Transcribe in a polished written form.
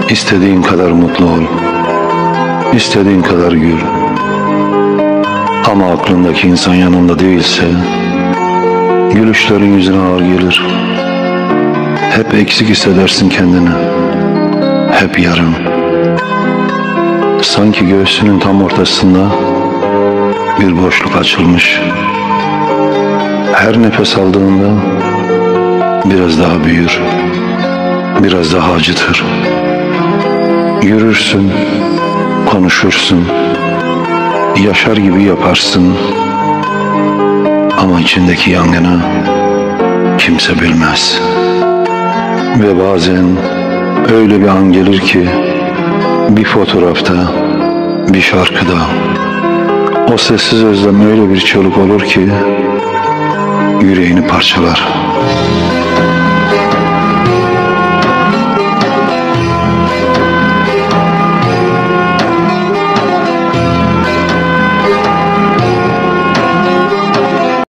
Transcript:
İstediğin kadar mutlu ol, istediğin kadar gül. Ama aklındaki insan yanında değilse, gülüşlerin yüzüne ağır gelir. Hep eksik hissedersin kendini, hep yarım. Sanki göğsünün tam ortasında bir boşluk açılmış. Her nefes aldığında biraz daha büyür, biraz daha acıtır. Yürürsün, konuşursun, yaşar gibi yaparsın. Ama içindeki yangını kimse bilmez. Ve bazen öyle bir an gelir ki, bir fotoğrafta, bir şarkıda, o sessiz özlem öyle bir çığlık olur ki yüreğini parçalar.